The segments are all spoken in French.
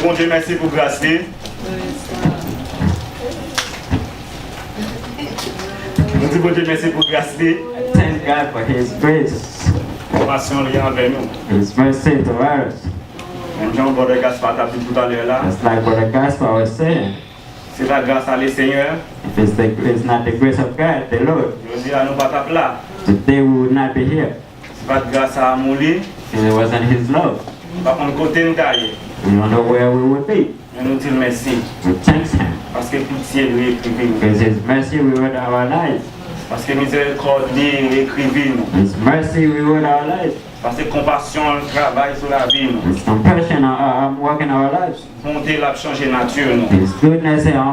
bon Dieu merci pour grâce. Nous disons bon Dieu merci pour grâce. Thank God for His grace, Compassion liée envers nous. His mercy toward us. Même Jean Brother Gaspard t'a dit tout à l'heure là. Just like Brother Gaspar was saying, C'est la grâce à le Seigneur. if it's not the grace of God, the Lord, Je dis à nous pas taper là. today we would not be here. C'est pas de grâce à Mouli. If it wasn't His love, Pas qu'on côté nous tailler. we don't know where we would be. Mais nous disons merci. We thank Him. Parce que pitié lui écrivit nous. Because His mercy reward our lives. Parce que miséricorde lui écrivit nous. His mercy reward our lives. Parce que compassion travaille sur la vie nous. His compassion work in our lives. Bonté l'a changé nature nous. His goodness changing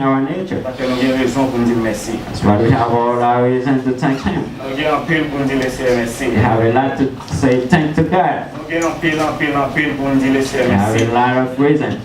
our nature. Parce que nous avons raison pour nous dire merci. That's why we have all our reasons to thank Him. Nous avons un pile pour nous dire merci. We have a lot to say thank to God. Nous avons un pile pour nous dire We have merci. a lot of reasons.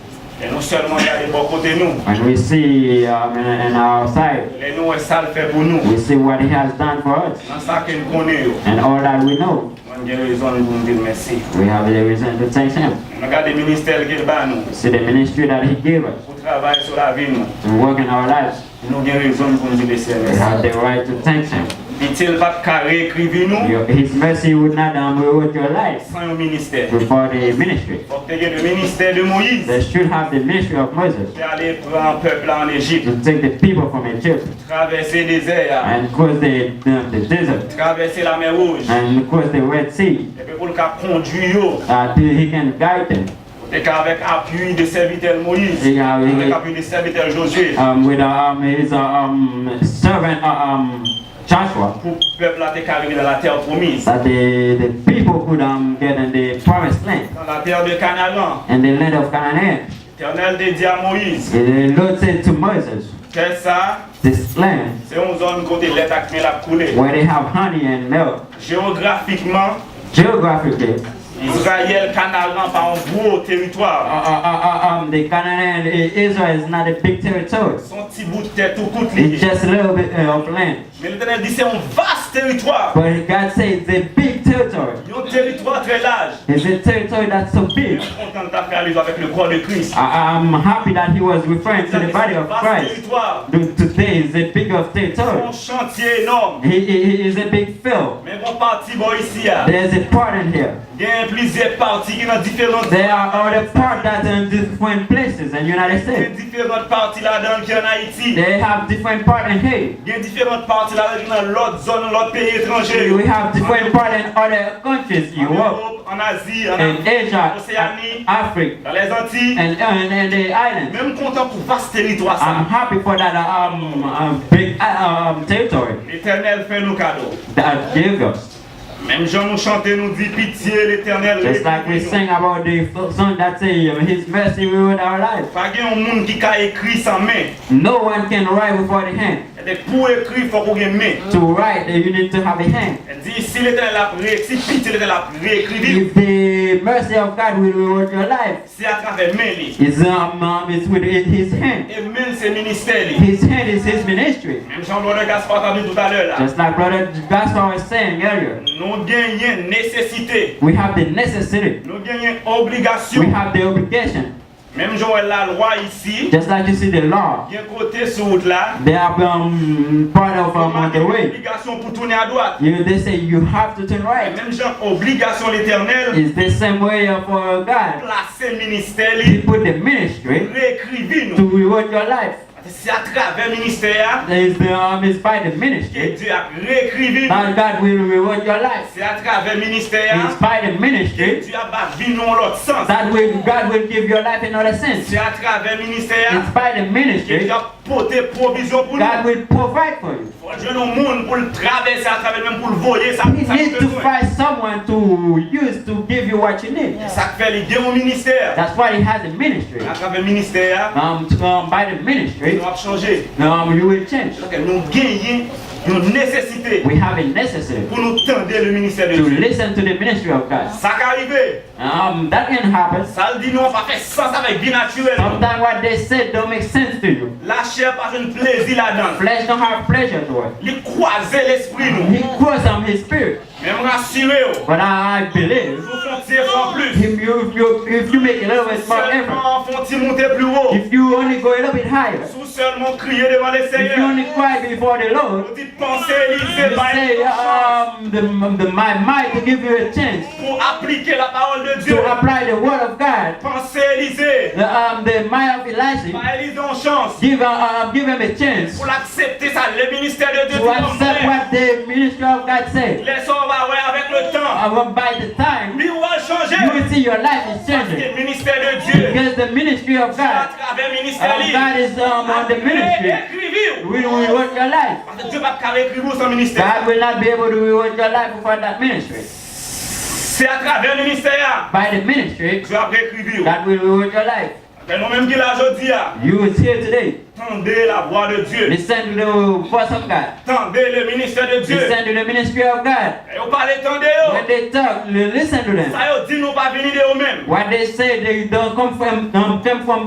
Et non seulement regarder bon côté nous. When we see in our side, Les nous ça le fait pour nous. we see what He has done for us Dans ça que nous connaissons. and all that we know. Nous avons raison pour nous dire merci. We have a reason to thank Him. Regardez le ministère qu'il bat nous. See the ministry that He gave us Pour travailler sur la vie nous. to work in our lives. Nous avons raison pour nous dire merci. We have the right to thank Him. Dit-il pas carré écrivez nous His mercy would not reward your life sans un ministère. before the ministry. Il faut que tu aies le ministère de Moïse. They should have the ministry of Moses C'est aller prendre un peuple en Égypte. to take the people from Egypt Traverser le désert. and cross the desert Traverser la mer Rouge. and cross the Red Sea Et puis pour le cas conduire yo. till He can guide them. Et qu'avec appui de serviteur Moïse. Yeah, Avec appui de serviteur Josué. with his servant Joshua, Pour le peuple a été arrivé dans la terre promise. that the people could get in the promised land Dans la terre de Canaan. and the land of Canaan. L'Éternel dit à Moïse. The Lord said to Moses, Qu'est-ce ça? this land C'est une zone côté lait à la coulée. where they have honey and milk, Géographiquement, geographically, Israël, Canaan, par un gros territoire. the Canaan, Israel is not a big territory. Son petit bout de terre tout coûte It's lié. just a little bit of land. Mais l'Éternel dit c'est un vaste territoire. But God says it's a big territory. Un territoire très large. It's a territory that's so Je big. suis content de faire allusion avec le corps de Christ. I'm happy that He was referring to the body of Vaste Christ. territoire. Today is a big of territory. Un chantier énorme. He is a big field. Mais bon parti bon ici. There's a part in here. Il y a plusieurs parties qui sont dans différentes There are other parts that are in different places in the United Il y a States. différentes parties là-dedans qui en Haïti. They have different parts in Haiti. Il y a différentes parties là-dedans dans l'autre zone, l'autre pays étranger. We have different parts in other countries, En Europe, Europe, en Asie, en in Asia, Océanie, Africa, dans les Antilles. and the islands. Même content pour vaste territoire ça. I'm happy for that big territory L'Éternel fait nos cadeaux. that gave us. Même Jean nous chantait, nous dit pitié l'Éternel. Just like we sing about the song that says, His mercy reward our lives. Pas qu'il y a un monde qui a écrit sans main. No one can write without a hand. Et pour écrire, il faut qu'on ait une main. To write, you need to have a hand. Elle dit si l'Éternel a si pitié l'Éternel a réécrit, If the mercy of God will reward your life, c'est à travers main. it's with His hand. Et main c'est ministère. His hand is His ministry. Même Jean-Claude Gaspard a dit tout à l'heure là. Just like Brother Gaspar was saying earlier, Nous gagnons nécessité. we have the necessity. Nous gagnons obligation. We have the obligation. Même Joël la loi ici. Just like you see the law, Il y a un côté sur route là. they are part of on the way. Obligation pour tourner à droite. They say you have to turn Et right. même genre obligation l'éternel. It's the same way for God. Placer ministère. He put the ministry Réécrivez to nous. reward your life. C'est à travers le ministère It's by the que ministry Dieu a réécrivé nous. that God will reward your life. C'est à travers le ministère It's by the que ministry Dieu a bâti nous en l'autre sens. that God will give your life another sense. C'est à travers le ministère It's by the que ministry Dieu a porté provision pour nous. God will provide for you. Faut que nous monde pour le traverser à travers même pour le voyer ça. You Ça need to besoin. find someone to use to give you what you need. Ça fait les gains au ministère. That's why He has a ministry. À travers le ministère, By the ministry, nous avons changé. you will change. Donc nous gagnons une nécessité We have a necessity pour nous tendre le ministère de to Dieu. listen to the ministry of God. Ça qui arrive, That can happen. ça le dit nous, on pas fait sens avec vie naturelle. Sometimes what they said don't make sense to you. La chair pas un plaisir là-dedans. Flesh don't have pleasure to it. Il croiser l'esprit nous. He grows on His spirit. Mais me rassurer, But I believe vous faites en plus. if you make a little bit more effort, Seulement font-ils monter plus haut. if you only go a little bit higher, Sous seulement crier devant les if you seigneurs. only cry before the Lord, Vous dites pensez Élisée, you bah, say, my might to give you a chance pour appliquer la parole de Dieu. to apply the word of God. Pensez Élisée. The might of Elijah, Bah, Élisée en chance. give him a chance Pour l'accepter ça, le ministère de Dieu to dit accept comme what the ministry of God said. les hommes va ouais, avec le temps. By the time Lui va changer. you will see your life is Parce que changing, le ministère de Dieu. because the ministry of À God, travers le ministère libre. God is on the ministry. Écrivez-vous. Will work your life. Parce que Dieu va pas écrire vous sans ministère. God will not be able to reward your life without that ministry. C'est à travers le ministère. By the ministry, Dieu va écrire. God will reward your life. Et nous-mêmes qui l'a aujourd'hui, You is here today. tendez la voix de Dieu. Listen to the voice of God. Tendez le ministère de Dieu. Listen to the ministry of God. Et vous parlez, tendez. When they talk, listen to them. Ça veut dire nous pas venir de nous-mêmes. What they say, they don't come from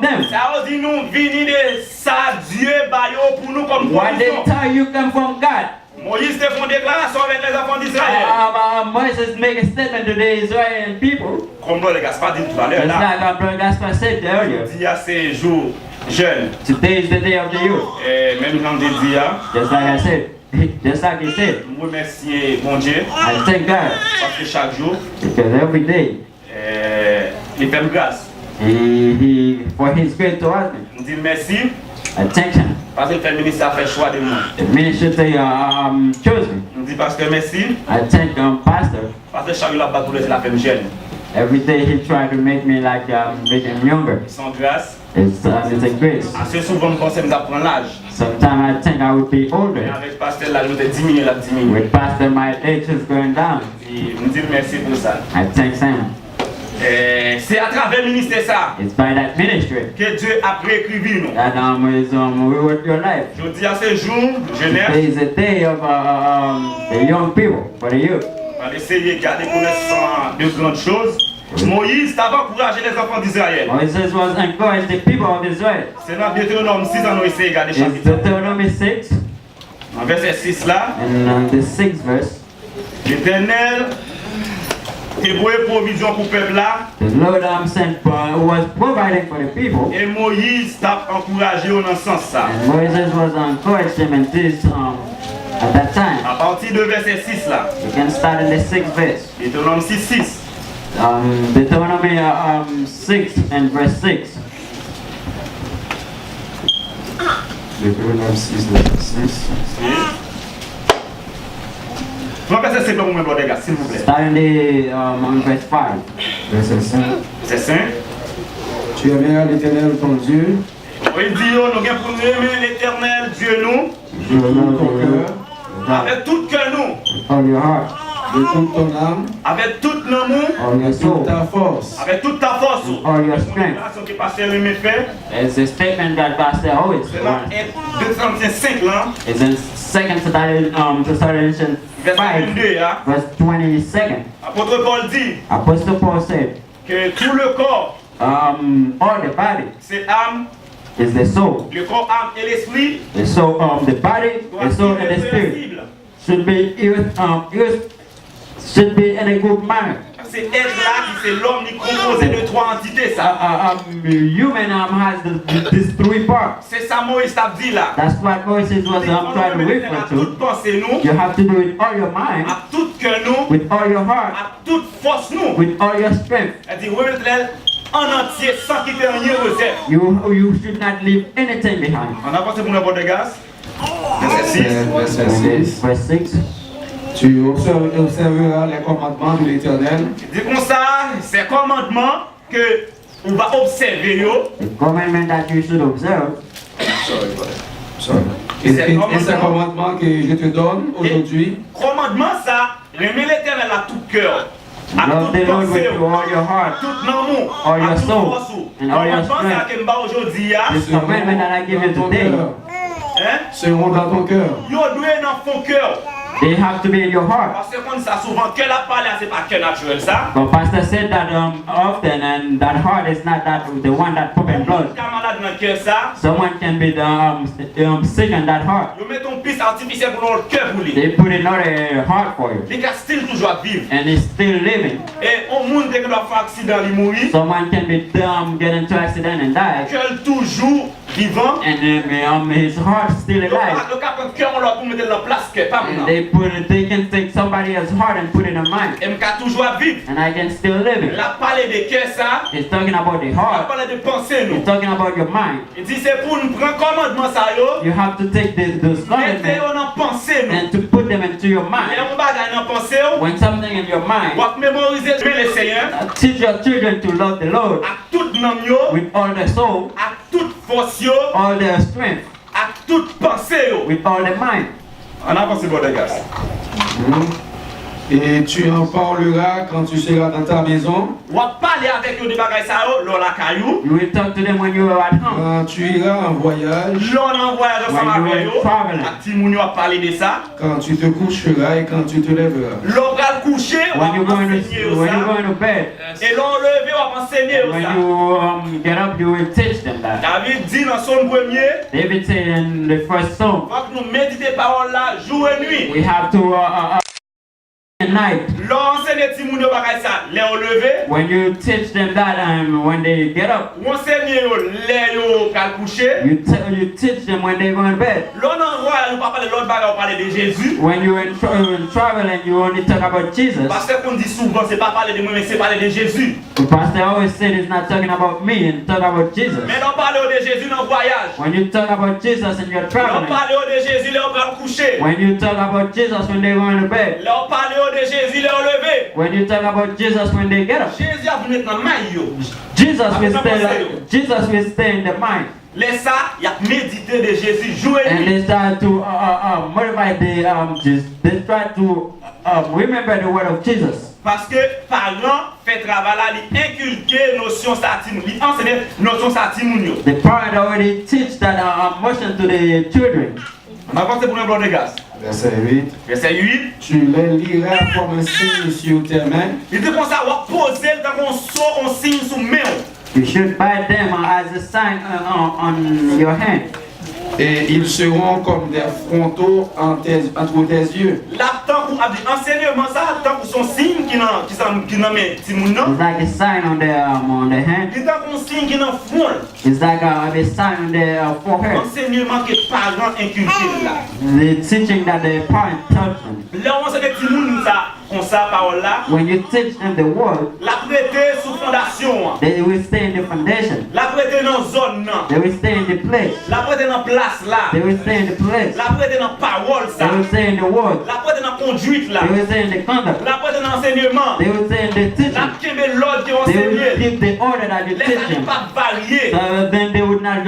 them. Ça veut dire nous venir de ça, Dieu baillot pour nous comme What they condition. tell you come from God. Moïse te fait une déclaration avec les enfants d'Israël. Moses make a statement to the Israeli people. Comme le Gaspard dit tout à l'heure It's là. like Brother Gaspar said earlier. Il y a ces jours jeunes. Today is the day of the youth. Et même quand il dit, Just like I said. Just like he said. nous remercier mon Dieu. I thank God. Parce que chaque jour, Because every day, il fait grâce. for his grace towards me. Nous disons merci. I thank him. Parce que le ministère a fait choix de moi. The ministry chose me. Nous disons parce que merci. I thank Pastor. Parce que chaque jour, la bataille de la femme jeune. Every day he tried to make me like make him younger. Sans grâce. It's a grace. Assez souvent, je pense que ça prend l'âge. Sometimes I think I would be Mais older. avec Pasteur, là, nous avons diminué, la diminué. With Pastor, my age is going down. Nous disons merci pour ça. I thank him. C'est à travers le ministère ça It's by that ministry que Dieu a préécrit nous. that reward your life. Je dis à ce jour, jeunesse, Today is a day of the young people, for the youth. on va essayer de garder connaissance de grandes choses. Moïse t'avait encouragé les enfants d'Israël. Moses was encouraged the people of Israel. C'est dans Deutéronome 6, on va essayer de garder It's chapitre. Deuteronomy 6 En verset 6 là, and the 6th verse. l'Éternel débrouillé provision pour le peuple là. The Lord was providing for the people, Et Moïse t'a encouragé dans ce sens ça. and Moses was encouraged them in this at that time. À partir de verset 6 là, You can start in the 6th verse. Deutéronome 6, 6. Deuteronomy 6 and verse 6. Deuteronomy 6 verse 6. Non, verset 5 pour moi, les gars, s'il vous plaît. Starting on verse 5. Verset 5. C'est 5. Tu aimeras l'Éternel ton Dieu Il dit, nous avons pour nous aimer l'Éternel, Dieu nous, de tout ton cœur, avec tout cœur nous, All your heart, de toute ton âme, avec tout l'amour, all your de soul, toute ta force. avec toute ta force. all your strength. C'est que Pasteur Rémi fait. It's a statement that Pastor always C'est dans 235 là, It's in 2 Thessalonians 5, verset 22. Hein. verse 22nd. Apôtre Paul dit Apostle Paul said, que tout le corps, all the body c'est âme, is the soul. le corps, âme et l'esprit The soul, the body, doivent the soul, and être the spirit sensibles. should be in a good manner. C'est être là qui c'est l'homme qui est composé de trois entités ça. Human has these three parts. C'est ça Moïse t'a dit là. That's what Moses was trying to refer À toute to. pensée nous, You have to do with all your mind, à tout cœur nous, with all your heart, à toute force nous. with all your strength. Elle dit remettre en entier sans quitter rien réserve. You should not leave anything behind. On a pensé pour le bord de gaz. Verset 6. Verset 6. Verse 6. Tu observeras les commandements de l'Éternel Dit comme ça, c'est commandement que on va observer yo. The commandment that you should observe. et ces commandements que je te donne aujourd'hui. Commandement ça, remet l'Éternel à tout cœur. À Love toute the Lord pensée, with all your à heart. tout amour, All à your toute soul, force. and all your Commandement ça strength. que m'ba aujourd'hui This commandment that I give you Dans ton today cœur. hein? Seront dans ton cœur. Yo doué dans ton cœur. They have to be in your heart. Parce que quand ça souvent, que la parole, c'est pas que naturel ça. But Pastor said that often, and that heart is not that the one that pumping blood. Camarade dans le cœur ça. Someone can be sick in that heart. Ils mettent une piste artificielle pour leur cœur pour lui. They put another heart for you, Les gars still toujours à vivre. and it's still living. Et au monde qui doit faire accident, il mourit. Someone can be get into accident and die, Cœur toujours vivant. and his heart still alive. Le cas quand cœur on leur pour mettre en place que pas And maintenant. they can take somebody else's heart and put it in mine, Et m'ka toujours à vivre. and I can still live it. La parler de cœur ça. It's talking about the La heart. parler de pensée nous. It's talking about your mind. Il dit c'est pour nous prendre commandement ça yo. You have to take those Mettez commandments en pensée nous. and to put them into your Et mind. on va gagner en pensée. When something in your mind, Pour mémoriser le Seigneur teach your children to love the Lord à toute nom yo, with all their soul, à toute force yo, all their strength, à toute pensée yo. with all their mind. On a pensé bon les gars. Et tu en parleras quand tu seras dans ta maison, On va parler avec eux de bagages ça yo, l'on la caillou. You will talk to them when you are at home. quand tu iras en voyage, L'on envoie ensemble When you avec are eux. traveling. À Timounio a parlé de ça. quand tu te coucheras et quand tu te lèveras. L'on va le coucher, on When you're va going enseigner to when you're ça. going to bed, Et l'on levé, on va enseigner when ça. you get up, you will teach them that. David dit dans son premier, David said in the first psalm, faut que nous méditer parole là jour et nuit. we have to at night. L'on enseigne Timounio bagages ça, les on levé. When you teach them that, when they get up, On enseigne les yo qu'à coucher. you teach them when they go in bed. L'on envoie, on va parler de l'autre bagage, on parler de Jésus. When you're in travel and you only talk about Jesus, Parce qu'on dit souvent, c'est pas parler de moi, mais c'est parler de Jésus. the pastor always said it's not talking about me and talk about Jesus. Mais on parle de Jésus dans le voyage. When you talk about Jesus and you're On traveling, parle de Jésus, les on va coucher. when you talk about Jesus when they go in bed, Là, on parle de Jésus, les on levé. when you talk about Jesus when they get up, Jésus a venu dans le maillot. Jesus will stay in the mind, Les ça, il a médité de Jésus jour et and nuit. they start to motivate they try to remember the word of Jesus. Parce que parents fait travail là, ils inculquent notion satimoun, ils enseignent notion satimoun. The parent already teach that motion to the children. On va passer pour un blanc de gaz. Verset 8. Verset 8. Tu les liras comme un signe sur tes mains. Il dit comme ça, on va poser dans qu'on sort, on signe sous main. You should buy them as a sign on your hand. Et ils seront comme des frontaux entre tes yeux. Là, tant pour enseignement ça, tant pour son signe qui n'en met Timoun non. It's like a sign on the hand. Il tant pour signe qui n'en front. It's like a sign on the forehead. Enseignement que parents inculquent là. The teaching that the parent taught them. Là, on enseigne Timoun ça, on sa parole là. When you teach them the word, La prêter sous fondation. they will stay in the foundation. La prêter dans zone non. They will stay in the place. La prêter dans place là. They will stay in the place. La prêter dans parole ça. They will stay in the word. La prêter dans conduite là. They will stay in the conduct. La prêter dans enseignement. They will stay in the La teaching. kembe l'ordre qui They will enseigne. keep the order that you Les teach amis them. pas variés. So then they would not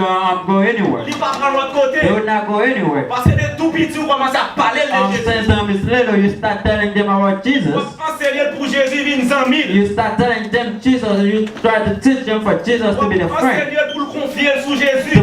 go anywhere. Ils pas prendre l'autre côté. They would not go anywhere. Parce que des tout petits, on commence à parler de Jésus. Since is little, you start telling them about Jesus. On enseigner pour Jésus, vient 100 000. You start telling them Jesus. You try to teach them for Jesus to be the On friend. enseigner pour le confier sous Jésus.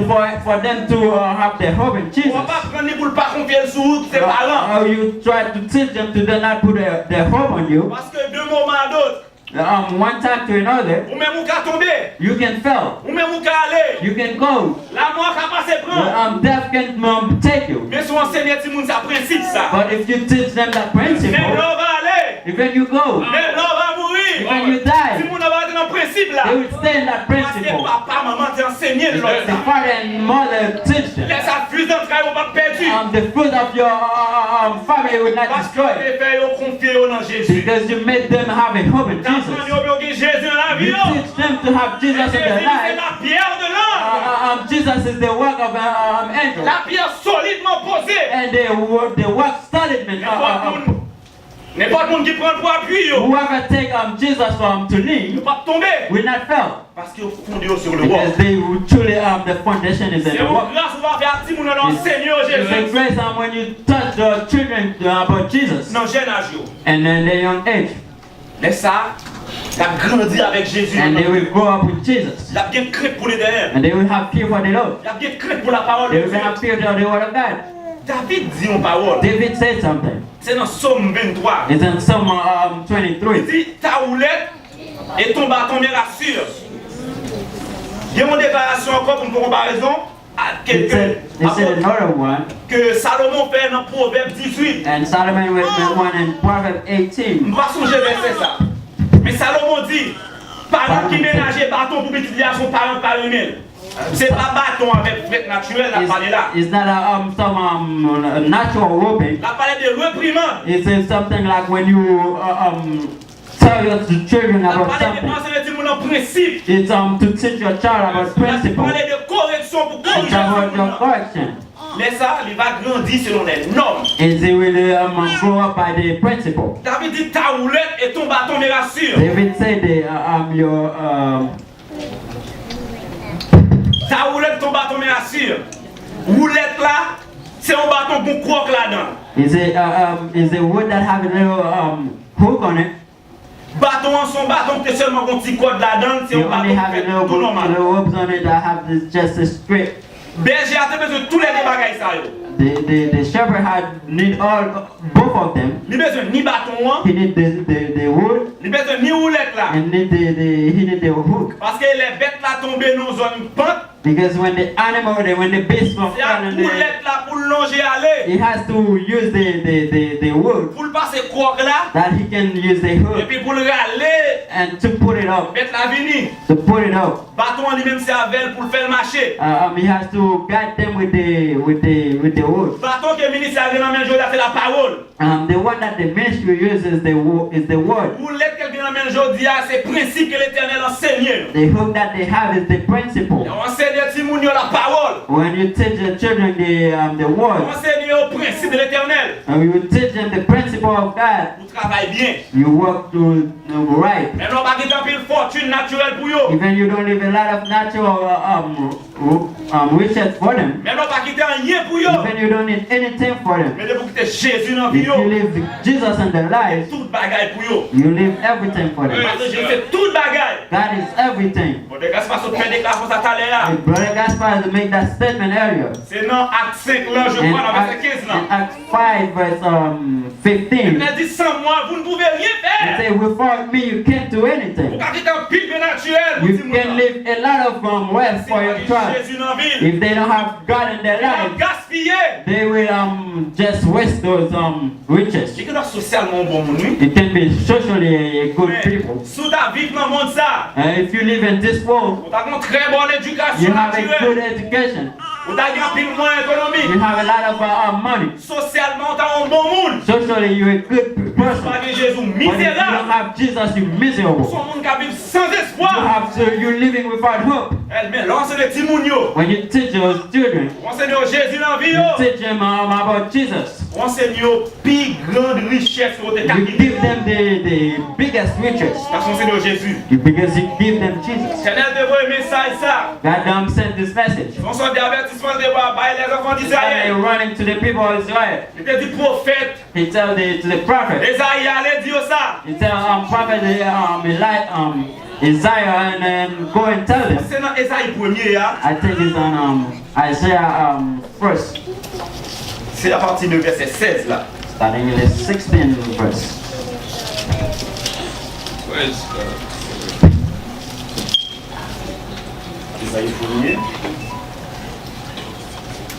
For them to have their hope in Jesus. On va pas prendre pour le pas confier sous ses parents. Or you try to teach them to not put their hope on you. Parce que d'un moment à l'autre, One time to another, ou même ou qu'à tomber, you can fail. ou même ou qu'à aller. You can go. La mort qu'à passer prendre. Death can take you. Mais si on enseigne tout le monde, ça principe ça. But if you teach them that Même principle, l'on va aller. even you go, Même l'on va mourir. when you Si die, le monde va être dans le principe là. they will stay in that Parce que principle. papa, maman t'ont enseigné The l'autre ça. father and mother teach them. Laisse ça fuse dans le travail, on va perdu. The fruit of your family will not Parce que destroy. tu fais confier dans Jésus. Because you made them have a hope in T'apprends Jesus. à Jésus dans la vie. You teach them to have Jesus in Jésus, their c'est life. la pierre de l'homme. Jesus is the work of angels. La pierre solidement posée. And they work solidly. N'importe monde qui prend pour appui, Whoever take Jesus to ne lead va pas tomber. will not fail. Parce qu'ils fondé sur le roi. Because they will truly the foundation is in C'est the une work. grâce pour faire partie de notre Seigneur It's a Jésus. grace when you touch the children about Jesus. Dans jeune âge. And then the young age. Mais ça, t'as grandi avec Jésus. And they will grow up with Jesus. Il a bien crainte pour les derrière. And they will have fear for the Lord. Il a bien crainte pour la parole They de will Dieu. have fear for the word of God. David dit en parole. David said something. C'est dans Somme 23. It's in Psalm Il 23. dit ta houlette et ton bâton me rassurent. Il y a une déclaration encore pour une comparaison à It said another one, que Salomon fait dans Proverbe 18. and Solomon will make one in Proverbs 18. Je ne vais pas songer verset ça. Mais Salomon dit, parents qui ménageaient bâton pour petit son parent par eux-mêmes. C'est pas bâton avec fête naturelle, la parler là. It's not a natural whooping. La parler de reprimande. It's something like when you tell your children La about parler de something. penser de mon principe. It's to teach your child about La principle. parler de correction pour It's corriger. about your correction. Mais ça, il va grandir selon les normes. And they will grow up by the principle. David dit ta houlette et ton bâton me rassurent. David said your Ta houlette, ton bâton me rassure. Houlette là, c'est un bâton qu'on croque là-dedans. is a wood that have a little hook on it. Bâton en son bâton, c'est seulement un petit code là-dedans, c'est You un only bâton have fait a tout normal. little hooks on it that have just a straight. Berger a besoin de tous les bagages ça yo. The shepherd need both of them. Il besoin ni bâton, He need the wood il besoin ni houlette là. and he need the hook. Parce que les bêtes là tombent dans une zone pente, Because when the beast from c'est à falling houlette là pour longer aller. he has to use the wood Pour le passer croque là, that he can use the et hook puis pour le râler, and to put it up. bête la vini. To put it up. Bâton en lui-même c'est avec pour le faire marcher. He has to guide them with the wood. Bâton que le ministre a dans main c'est la parole. The one that the ministry uses is the word. Houlette que dans main aujourd'hui c'est principe que l'Éternel enseigne. The hook that they have is the principle. On enseigne Timounio la parole. When you teach the children the On word, enseigne au principe de l'Éternel. and you teach them the principle of God, Vous travaillez bien. you work to right. Mais non pas qu'il y ait une fortune naturelle pour eux. Even you don't leave a lot of natural riches for them. Mais non pas qu'il y ait rien pour eux. Even you don't need anything for them. Mais de vous quitter Jésus dans la vie, If you live Jesus in their lives, tout bagaille pour eux. you live everything for them. Parce que Jésus fait tout bagaille. God is everything. Bon, de grâce parce que fait déclaration ça t'allait là. And Brother Gaspar has made that statement earlier. C'est dans Acte 5 là, je In crois, dans verset 15 là. Acts 5 verse Il 15, a dit sans moi, vous ne pouvez rien it faire. says, without me you can't do Vous anything. avez un pile de naturel. vous You dites, moi, can live a lot of wealth for your si child. Jésus dans la ville, If they don't have God in their ils vont life, gaspiller. they will just waste those riches. C'est que dans socialement bon monde, oui. It can be socially a good people. Mais sous ta vie dans le monde ça, If you live in this world, vous avez une très bonne you éducation have a good naturelle. education. Vous avez un pile moins You économique. have a lot of money. Socialement, tu as un bon monde. Socially, you're a good person. Pas que Jésus But if you don't misérable. have Jesus, you're miserable. Son monde qui vit sans espoir. You're living without hope. Elle met lance les Timounio. When you teach your children, Enseigne Jésus dans la vie. you teach them about Jesus. Enseigne plus grande richesse pour te You give them the biggest riches parce qu'on enseigne Jésus. because you give them Jesus. Seigneur te voit un message ça. God sent this message. On sort d'avertissement de voir les enfants They d'Israël. running to the people of Israel. Il était du prophète. He tell to the prophet. Esaïe allait dire ça. He tell prophet Isaiah and go and tell them. C'est dans Esaïe 1er. I think it's on Isaiah first, C'est à partir de verset 16 là. starting in the 16th verse. Esaïe 1er.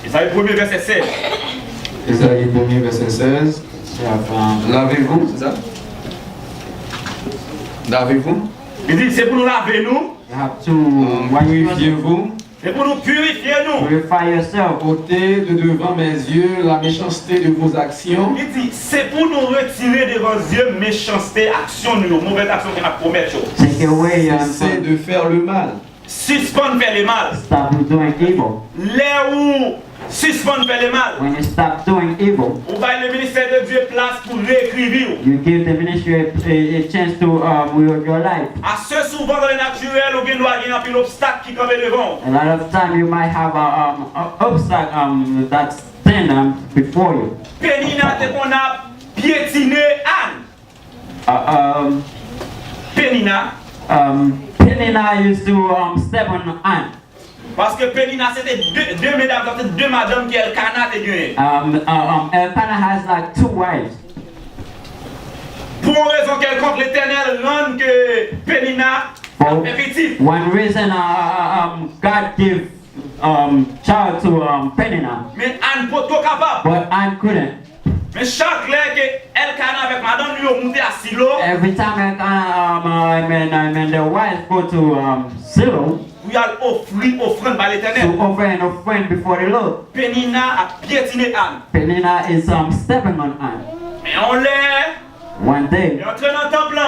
Esaïe 1er verset 16. Ésaïe 1er, verset 16. Lavez-vous, c'est ça? Lavez-vous. Il dit c'est pour nous laver nous. You have to Purifiez-vous. C'est pour nous purifier nous. purify yourself. Ôtez de devant mes yeux la méchanceté de vos actions. Il dit c'est pour nous retirer devant les yeux méchanceté, action nous, mauvaise action qu'on a promettre. Take away Cessez de faire le mal. Suspendre faire le mal. stop doing evil. Là où suspendre faire le mal. When you stop doing evil, On va le ministère de Dieu place pour réécrire. you give the ministry a chance to with your life. À ce souvent dans le naturel, ou bien il y a un obstacle qui tombe devant. A lot of time you might have a obstacle that stand before you. Pénina te qu'on a piétiné Anne. Pénina. Penina used to step on Anne. Parce que Pénina c'était deux mesdames, c'était deux madames qui Elkanah te gagné. Elkanah has like 2 wives. Pour une raison quelconque, l'Éternel rend que Pénina a fait petit. One reason God gave child to Penina, Mais Anne pas trop capable. but Anne couldn't. Mais chaque fois qu'elle canne avec madame lui monter à silo, Every time the wife go to Silo où il y a offrande par to l'Éternel. offer an offering before the Lord, Pénina a piétiné Anne. Penina is stepping on Anne. Mais on l'est. One Il day, est entré dans le temple.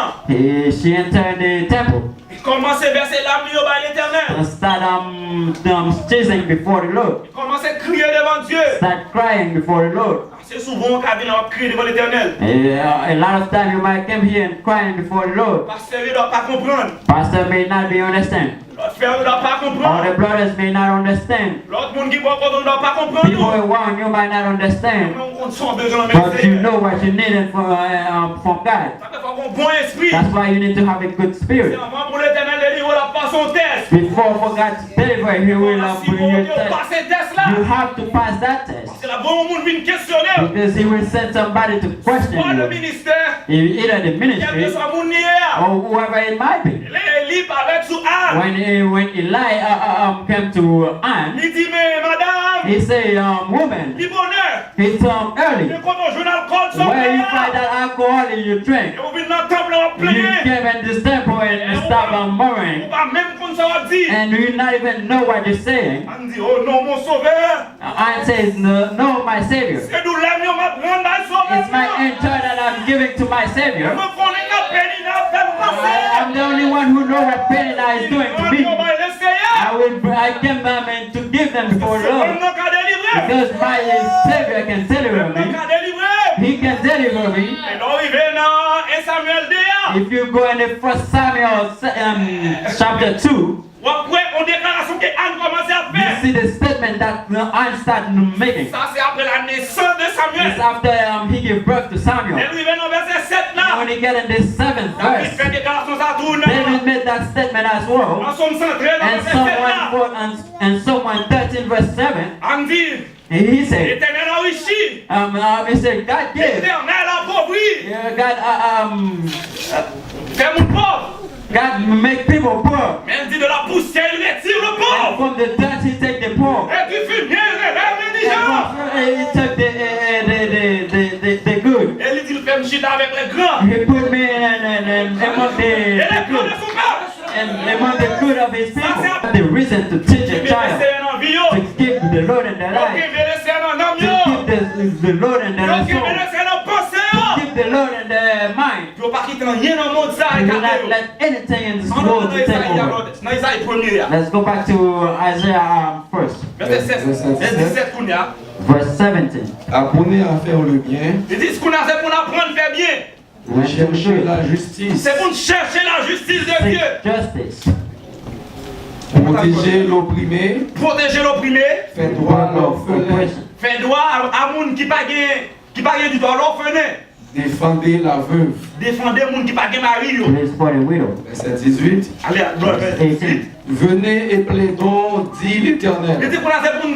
she entered the temple Il commence à verser l'âme lui par l'Éternel. and start chasing before the Lord, Il commence à crier devant Dieu. start crying before the Lord. C'est souvent qu'on vient crier devant l'Éternel. A lot of time you might come here and crying before the Lord. Parce qu'il ne doit pas comprendre. Pastor may not be understand. L'autre frère ne doit pas Or comprendre. the brothers may not understand. L'autre monde qui voit ne doit pas comprendre. People around you might not understand. On sent besoin de But you know what you need from God. Ça fait un bon esprit. That's why you need to have a good C'est spirit. avant pour l'Éternel de livrer la pas son test. Before for God to deliver, He will Si bring vous you voulez test. passer ce test là, You have to pass that test. c'est la bonne monde vient questionner. Because He will send somebody to question Pas le you. ministère. Either the Quel que ministry soit mon hier. or whoever it might be. Élie avec sous Anne. When Eli came to Anne, Il dit mais madame, he said, woman, du bonheur. it's early. Mais quand on joue dans le code, son Where you père. find that alcohol in your drink? Et on vient dans le temple en You plein. came in this temple and start On murmuring, va même comme ça va dire. and you not even know what you're saying. On dit oh non mon sauveur. Anne says, no, my Savior. C'est d'où l'aime m'a prendre dans le sauveur. It's my enter that I'm giving to my Savior. Me connaît la peine il a fait passer. I'm the only one who knows what Penina is doing to me. I came to give them before the Lord. Because my Savior can deliver me. He can deliver me. If you go in the 1 Samuel chapter 2, you see the statement that Anne started making. It's after he gave birth to Samuel. When he get in the 7th verse, David made that statement as well. And Psalm 13 verse 7, he said, he said, God gave. God make people poor. Mais dit de la poussière, il retire le And pauvre. from the dirt he take the poor. Et du fumier, il révèle les And gens. from he took the good. Et il dit, il fait me chita avec les grands. He put me among Et les the grands good. de son peuple. And among the good of his people. The reason to teach a Il child laisser un vie. to keep the Lord in their Ok, life. il laisser un homme. To keep the Lord in their Ok, il soul. laisser un pensée. Keep the Lord in their mind. Il ne faut pas quitter rien dans le monde ça. Do not let anything in this On world dans to take Isaïe, over. dans Isaïe 1er. Let's go back to Isaiah first. Verset 7. Verset 17 qu'on a. Verse 17. Apprenez à faire le bien, Il dit ce qu'on a fait pour apprendre à faire bien. recherchez la justice, C'est pour chercher la justice de Dieu. Seek justice. protéger l'opprimé, Protéger l'opprimé. faire droit à l'orphelin, Oppression. Faire droit à moun qui pas gagne du droit l'orphelin. défendez la veuve. Défendez moun qui pas gagne mari. Yo. Please for the widow. Verset 18. Allez, Verse 18. Venez et plaidons, dit Il l'Éternel. dit qu'on a fait pour nous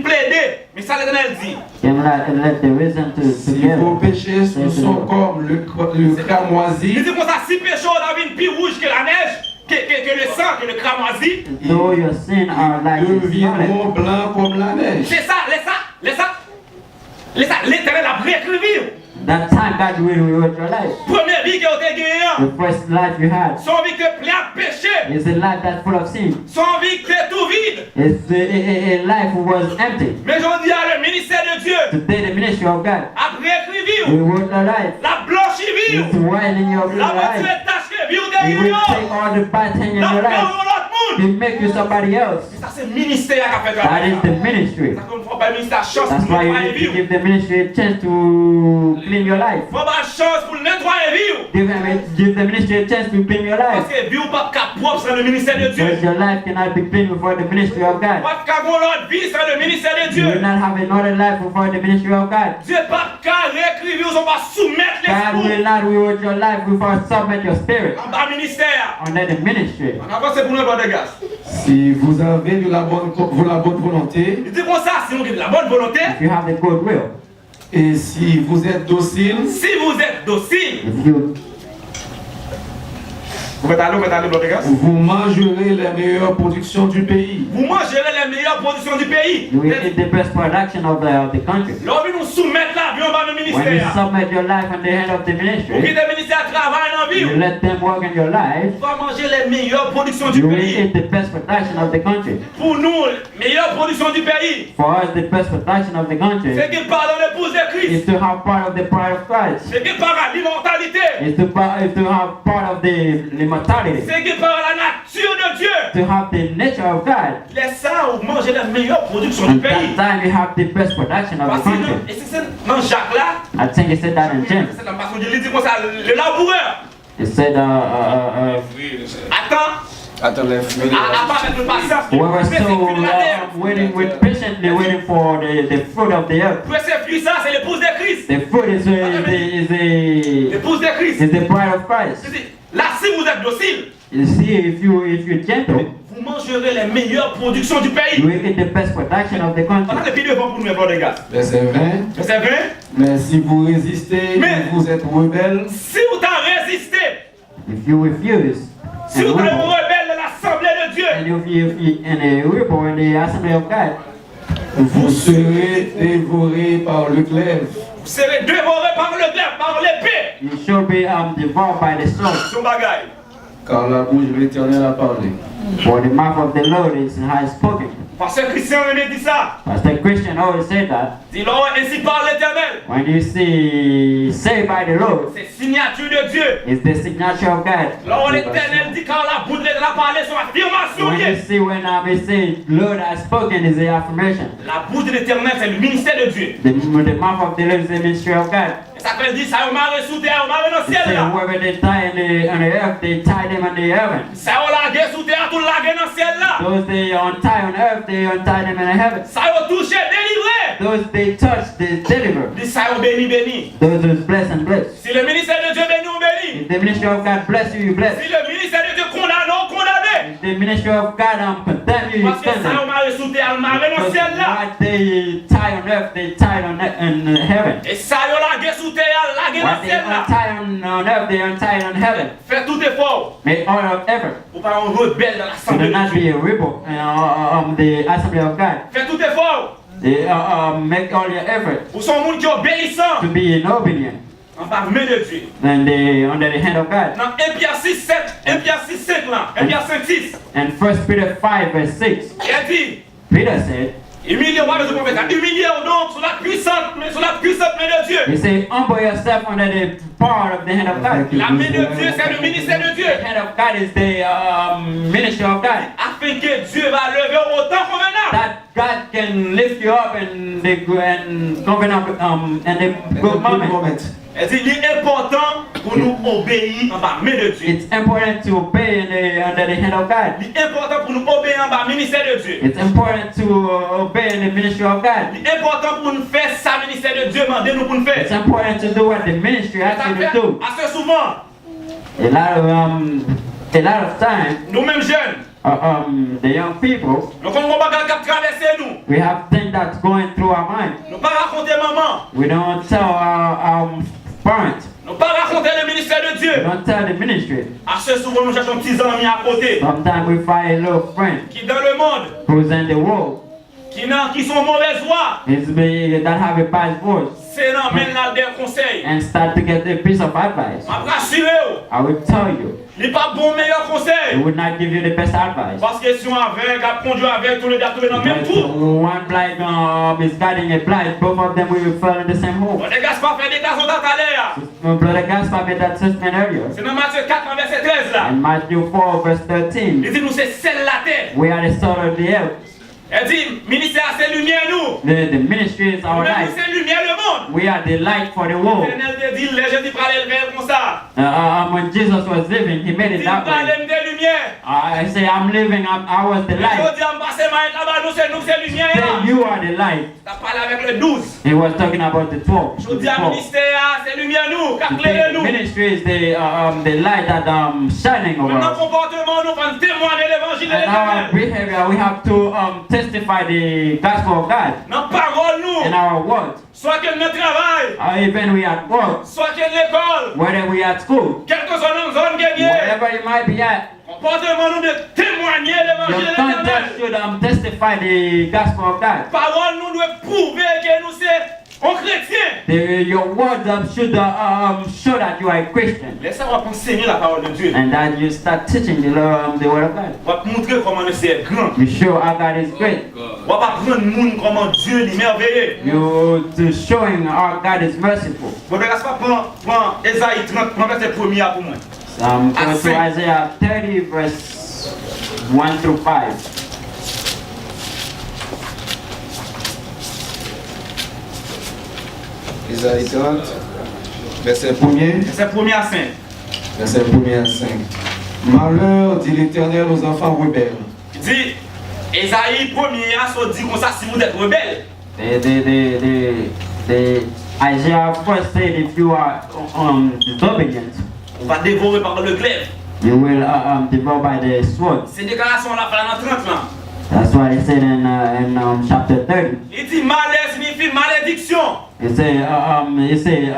plaider. Mais ça l'Éternel dit. Let the reason to Si vos together. péchés sont comme le Il cramoisi, dit qu'on a si péché on a vu plus rouge que la neige, que le sang, que le cramoisi. Though your sin are like scarlet, deviendront blancs comme la neige. C'est ça, l'Éternel a réécrit. that time God will reward your life. Première vie que vous avez gagnée. The first life you had Son vie que plein de péché. is a life that's full of sin. Son vie que tout vide. It's a life who was empty. Mais je dis à le ministère de Dieu. Today the ministry of God A réécrit. reward your life. La blanchie vie. It's whitening your La voiture life. est tachée vie ou He derrière. will take all the bad thing in La your paix life. ou l'autre monde. He make you somebody else. Ça c'est le ministère qui a fait That is ça. the ministry. Ça ne faut pas le ministère chance That's pour why you nettoyer need to vie. give the ministry a chance to clean your life. Faut pas chance pour nettoyer vie. Give the ministry a chance to clean your Parce life. que vie ou pas qu'à propre sans le ministère de Dieu. Because your life cannot be clean before the ministry of God. Pas qu'à l'autre vie sans le ministère de You will Dieu. not have another life before the ministry of God. Dieu pas qu'à réécrire, on va soumettre God will l'esprit not reward your life before submit your spirit en bas ministère. under the ministry. On avance pour nous, de gaz. Si vous avez de la bonne volonté, Il dit comme ça, si nous avons de la bonne volonté, If you have the good will, Et si vous êtes docile, if you vous mangerez les meilleures productions du pays. Vous mangerez les meilleures productions du pays. you will eat the best production of the country. Lorsque nous soumettons l'avion dans le When you ministère, submit your life in the hand of the pour que ministry, le ministère travaille dans la you vie, let them work in your life, on va manger les meilleures productions du you will pays. eat the best production of the country. Pour nous, meilleure production du pays, For us, the best production of the country c'est qu'il parle dans l'épouse de Christ. is to have part of the pride of Christ. C'est qu'il parle à l'immortalité. Is to have part of the immortality. C'est qu'il parle à la nature de Dieu. To have the nature of God. Laisse ça ou manger la meilleure production du And pays. that time you have the best production of Parce the que country. et c'est dans Jacques là, I think he said that in James. c'est la façon de lui dire comme ça, le laboureur. He said, Attends, Attends les fruits. à pas avec le patience. whoever Fais ses so fruits de la terre. patiently waiting for the fruit of the earth. Fais ses fruits, ça c'est l'épouse de Christ. The fruit is L'épouse de Christ. the bride of Christ. C'est-à-dire, là si vous êtes docile, You see, if you're gentle, vous mangerez les meilleures productions du you pays. will get the best production of the On a country. les filles devant pour nous, mes frères de gars. Verset 20. Verset 20. Mais si vous résistez, Mais- vous êtes rebelles, Si vous t'en résistez, If you refuse si and vous êtes rebel, rebelle de l'assemblée de Dieu, and if a rebel in the assembly of God, vous serez dévorés par le glaive. vous serez dévorés par le glaive, par l'épée. you shall be devoured by the sword. Son bagaille. Car la bouche de l'Éternel a parlé. For the mouth of the Lord has spoken. Parce que Christian aimé dit ça. Pastor Christian always said that. Dis Lord, ainsi parle l'Éternel. When you see saved by the Lord, C'est signature de Dieu. it's the signature of God. Lors l'Éternel dit quand la bouche de l'Éternel a parlé, son affirmation When you vient. see when we say Lord has spoken is the affirmation. La bouche de l'Éternel, c'est le ministère de Dieu. The mouth of the Lord is the ministry of God. Et ça veut dire, ça on m'a sous terre, on m'a dans le It ciel says, là. whoever they tie on the earth, they tie them on the heaven. Ça on l'a sous terre, tout l'a dans le ciel là. Those they untie on earth, they untie them in the heaven. Ça on touché, délivré. Those they touch, they deliver. Dis ça on béni, béni. Those who bless and bless. Si le ministère de Dieu béni, on béni. If the ministry of God bless you, you bless. Si le ministère de Dieu condamne, on condamné. If the ministry of God condemn you, you Parce que ça on condemn. m'a sous terre, on m'a dans le Because ciel là. what they tie on earth, they tie in heaven. Et ça on l'a sous terre, l'a dans What le they ciel là. untie on earth, they untie on heaven. Fais tout effort Make all of effort. pour pas un rebelle dans So l'assemblée do de not Dieu. be a rebel the assembly of God. Fais tout effort They, make all your effort pour son monde qui est obéissant to be in obedience en par main de Dieu. and under the hand of God. Dans 1 Pierre 6, 7, 1 Pierre 6, 5 là, 1 Pierre 5, 6, And 1 Peter 5 verse 6, il a dit, Peter said, humiliez-vous, pas de prophète, humiliez-vous donc sur la puissante main de Dieu. he said, humble yourself under the power of the hand of God. La main de Dieu, c'est le ministère de Dieu. The hand of God is the ministry of God. Afin que Dieu va lever au temps convenable. That God can lift you up in the good moment. Elle dit, il est important pour nous obéir en bas main de Dieu. It's important to obey under the hand of God. Il est important pour nous obéir en bas ministère de Dieu. It's important to obey in the ministry of God. Il est important pour nous faire ça ministère de Dieu, demandez-nous pour nous It's faire. important to do what the ministry asks you to do. Assez souvent, A lot of time, nous-mêmes jeunes, the young people, nous avons des qui traversent nous. we have things that's going through our mind. Nous ne pas raconter maman. We don't tell our parents. Nous ne pas raconter le ministère de We Dieu. don't tell the ministry. Assez souvent, nous cherchons petits amis à côté Sometimes we find a little friend qui dans le monde, who's in the world qui sont mauvaise voix. that have a bad voice C'est dans même là des conseils. and start to get a piece of advice. Je rassure, I will tell you, il n'est pas bon meilleur it conseil. would not give you the best advice. Parce que si on aveugle, a conduit avec, tous les deux à tomber dans le même But trou. one blind is guiding a blind, both of them will fall in the same hole. On ne gâche pas faire des cas, on t'a allé. Brother Gaspar made that statement earlier. C'est dans Matthieu 4, verset 13 là. In Matthew 4 verse 13, Il dit, nous c'est celle la terre. we are the salt of the earth. Elle dit, ministère c'est lumière nous. The ministry is our Nous-mêmes, light. c'est lumière le monde. We are the light for the world. L'éternel te dit, les gens qui parlent élevé comme ça. When Jesus was living, he made Il it dit, that way. parlez des lumières. I say, I'm living, I was the Je light. dis, on passe là-bas, nous c'est lumière. Say, you are the light. T'as parlé avec le 12. He was talking about the 12. Je dis, un ministère, c'est lumière nous, qu'éclairez The nous. ministry is the light that shining over Dans notre us. comportement, nous allons témoigner l'évangile de And our l'éternel. behavior, we have to testify the gospel of God. Dans parole nous, in our world, soit que notre travail, or even we at work, soit que l'école, whether we at school, quelle que soit notre zone guerrière, wherever you might be at, comportement nous de témoigner l'évangile your éternel. conduct should testify the gospel of God. Parole nous doit prouver que nous sommes chrétiens. Your words should show that you are a Christian, Laissez-moi enseigner la parole de Dieu. and that you start teaching the word of God. On va montrer comment nous sommes grands. You show how God is great. On va prendre le monde comment Dieu est merveilleux. You to showing how God is merciful. Bon, regarde pas, prends Esaïe 30, prends verset 1er pour moi. Go to Isaiah 30 verse 1 through 5. Isaïe 30, verset 1er. Verset 1er à 5. Verset 1er à 5. Malheur, dit l'Éternel aux enfants rebelles. Il dit, Esaïe 1er à so dit comme ça, si vous êtes rebelles. The Isaiah first said if you are disobedient, On va dévorer par le glaive. you will devour by the sword. C'est une déclaration là, dans 30 là. That's what he said in chapter 30. Il dit malheur signifie malédiction. He say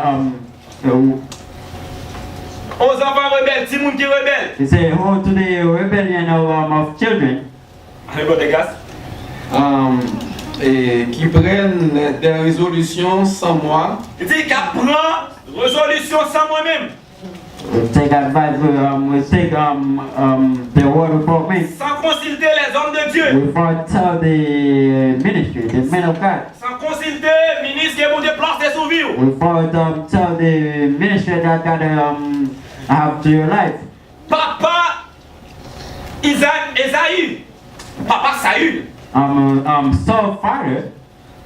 Aux enfants rebelles, si moun qui rebelle. he say oh to the rebellion of children. Allez, bon, les gars. Et qui prennent des résolutions sans moi. Il dit qu'il prend résolution sans moi-même. We take advice. We take the word before me. Sans consulter les hommes de Dieu. We tell the ministry, the men of God. Sans consulter le ministre qui est pour déplacer sous vie. We tell the ministry that God have to your life. Papa Esaïe, papa Saül. Saul father.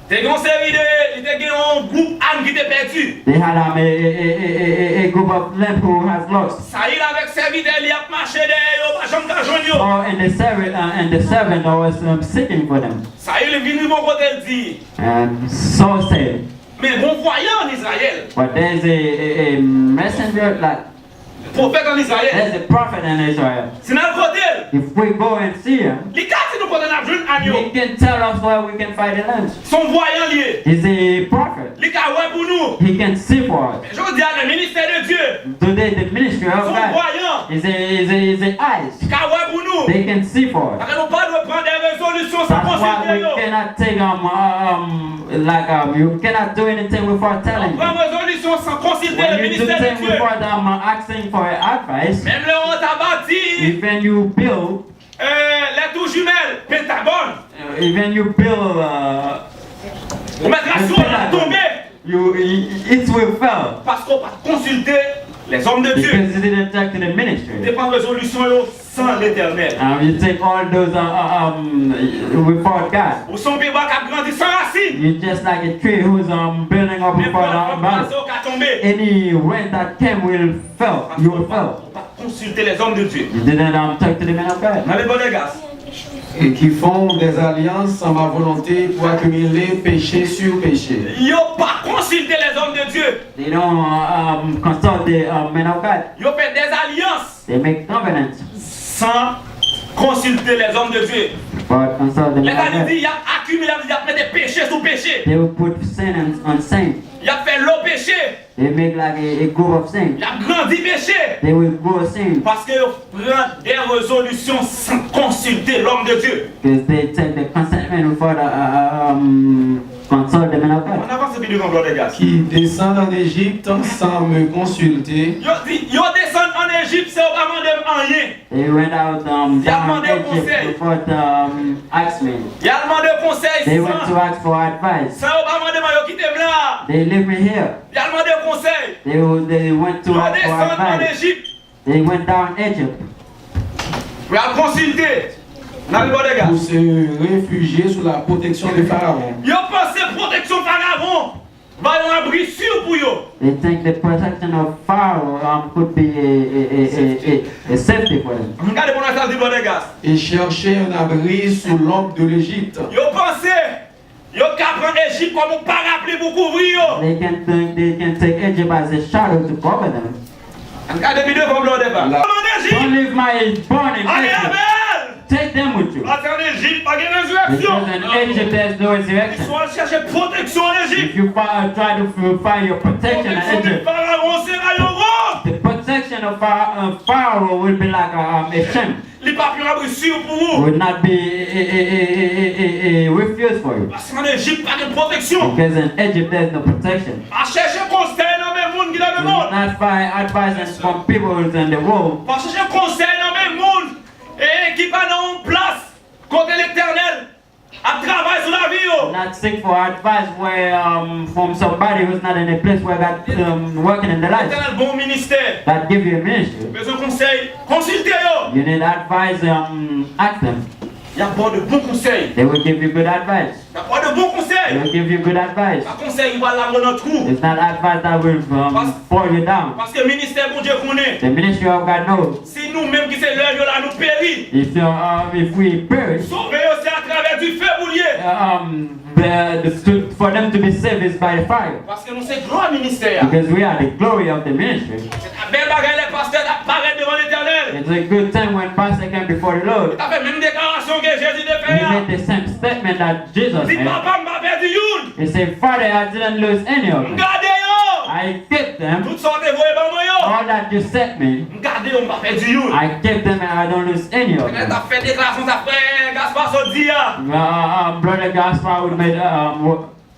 T'es une série de, il était un groupe âne qui était perdu. They had a group of lamb who has lost. Saül avec serviteur, il a marché derrière, pas jamais qu'à joindre. Oh, and the servant was seeking for them. Saül est venu mon côté, il dit. And Saul said, Mais bon voyant en Israël, but there's a messenger, like prophète en Israël. there's a prophet in Israel. C'est dans le côté. If we go and see him, Les gars, si nous prenons un jeune agneau, he can tell us where we can find the lambs. son voyant lié. He's a prophet. Les gars, ouais pour nous. He can see for us. Je dis à le ministère de Dieu, Today, the ministry of son God voyant, is a eyes. les gars, ouais pour nous. They can see for us. Parce que nous pas de prendre des résolutions sans That's why consulter. we cannot take you cannot do anything without telling you. Prendre résolution sans consulter le When you do ministère de things Dieu. without asking for advice, Même le on t'a bâti, even you build, les tours jumelles, Pentagone. even you build, On mettra sur la tombée. it will fail Parce qu'on va consulter les hommes de Dieu. because you didn't talk to the Des ministry. prendre résolution sans l'éternel. You take all those without God. Ou son bébé qui a grandi sans racine. You're just like a tree who's building up Mais without pas a base. qui a tombé. Any wind that came will fail. You will fail. On va consulter les hommes de Dieu. You didn't talk to the men of God. Allez, bon les gars. Et qui font des alliances sans ma volonté pour accumuler péché sur péché. Ils n'ont pas consulté les hommes de Dieu. They don't consult the men of God. Ils ont fait des alliances They make covenants, sans consulter les hommes de Dieu. but consult the Les men gars, of ils God. disent, il a accumulé, il a fait des péchés sous péchés. They will put sin on sin. Il a fait l'eau péché. They make like a group of sin. Il a grandi péché. They will grow sin Parce qu'ils prennent des résolutions sans consulter l'homme de Dieu. because they take the consentment before consult the men of On God. avance ce vidéo, les gars. Qui descendent en Égypte sans me consulter. Ils descendent en Égypte, c'est au moment de rien. They went out down demandé Egypt conseil. before ask me. Il a demandé conseil They went to sans. ask for advice. C'est au moment de maillot qui t'aime là. They leave me here. Il a demandé conseil. They went to Ils ask for descendent en advice. Égypte. They went down Egypt Il a consulté. Dans le bon les gars. Pour se réfugier sous la protection de Pharaon. Ils ont pensé protection pharaon. Va y avoir un abri sûr pour eux. They think the protection of Pharaoh could be a safety for them. Regardez pour l'instant du bon les gars. Et chercher un abri sous l'ombre de l'Égypte. Ils ont pensé. Ils ont qu'à prendre Égypte comme un parapluie pour couvrir. They can think they can take Egypt as a shadow to cover them. Regardez vidéo comme l'on débat. La- En Égypte. Don't leave my born in Allez, Egypt. Abel. Take them with you. Attendez Égypte, pas de Because résurrection. in Egypt there's no Ils resurrection. sont allés chercher protection en If Égypte. you try to find your protection in Protection du Egypt, pharaon, c'est rayon. the protection of Pharaoh will be like a shame. Les papiers ont abri sûr pour vous. Would not be a refuse for you. Parce qu'en Égypte, pas de protection. Because in Egypt there's no protection. À chercher conseil dans le monde qui est dans le You monde. will not find advice from people in the world. Pas chercher conseil dans le monde. Et qui pas dans une place. Côté l'éternel. À travailler sur la vie. Oh. Not seek for advice where from somebody who's not in a place where God working in the life. L'éternel, bon ministère. That give you a ministry. Besoin de conseil. Consultez-yo. You need advice, ask them. Il y a pas de bons conseils. They will give you good advice. Il n'y a pas de bons They conseils. will give you good advice. Un conseil, il va l'avoir dans notre trou. It's not advice that will pull you down. Parce que le ministère, bon Dieu, connaît. The ministry of God knows. Si nous-mêmes qui c'est l'heure, là, nous périt. If we perish, Sauver aussi à travers du feu boulier. for them to be saved is by the fire. Parce que nous c'est grand ministère. Because we are the glory of the ministry. C'est la belle bagaille, les pasteurs apparaissent devant l'éternel. It's a good time when pastor came before the Lord. Tu as fait même déclaration que Jésus de He faire. made the same statement that Jesus Dis made. papa m'a perdu une. He said, Father, I didn't lose any of them. Gardez yo. I kept them. Toutes sortes de voix ban moi yo. All that you sent me, Gardez yo, m'a perdu une. I kept them and I don't lose any of Tu them. as fait déclaration ça frère Gaspard Sodia. Brother Gaspar would make,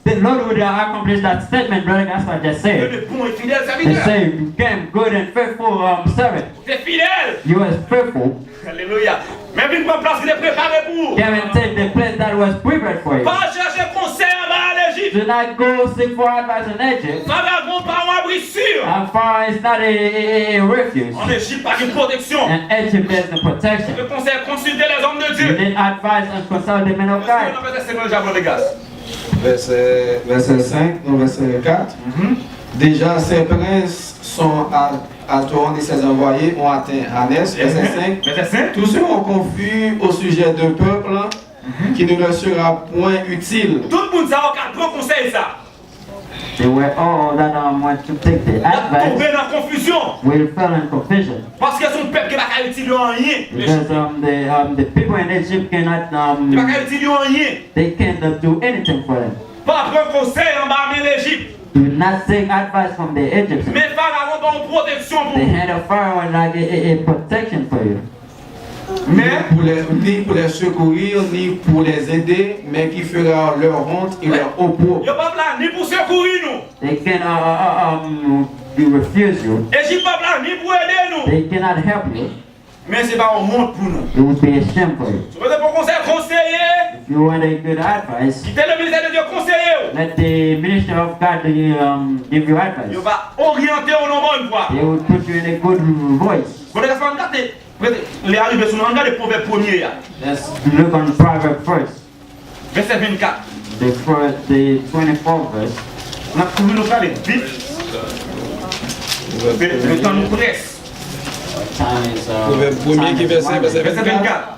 the Lord would accomplish that statement Brother Gaspar just Tu es said. de bon et fidèle He serviteur. said, you came good and faithful servant. Tu es fidèle. You was faithful. Alléluia. Même une bonne place qui est préparée pour. Came and take the place that was prepared for you. Pas chercher conseil en bas à l'Égypte. Do not go seek for advice in Egypt. Ça va bon parent abri sûr. Far is not a refuge. En Égypte, pas de protection. In Egypt, there's no protection. Le conseil, consulter les hommes de You Dieu. need advice and consult the men of God. Verset 5, non, verset 4. Déjà, ces princes sont à Toron et ses envoyés ont atteint Hanès. Verset 5. Verset 5. Tous ceux ont confus au sujet d'un peuple qui ne leur sera point utile. Tout le monde ça prend conseil ça. They were all that want to take the Il a advice tombé dans la confusion. will fall in confusion. Parce que son peuple qui va pas utiliser en rien. Because the people in Egypt cannot Qui va pas utiliser en rien. they cannot do anything for them. Pas prendre conseil en bas de l'Égypte. Do not take advice from the Egyptians. Mais Pharaon pas une protection pour The vous. hand of Pharaoh is like a protection for you. Mais Ni pour les secourir, ni pour les aider, mais qui fera leur honte et leur opprobre. il n'y a pas là ni pour secourir nous. They can refuse you. Égypte pas là ni pour aider nous. They cannot help you. Mais c'est pas une honte pour nous. It would be a shame for you. Si vous avez un conseil conseiller, If you want a good advice, quittez le ministère de Dieu conseiller. let the minister of God give you Il advice. va orienter au nom bonne voie. They will put you in a good voice. Vous regardez, les arrivés sur le regard des proverbes premiers. Let's look on Proverbs first. Verset 24. The 24th verse. On a trouvé nos cas les vite. Le temps nous presse. Time is, Proverbe premier qui verset Verset 24. 24.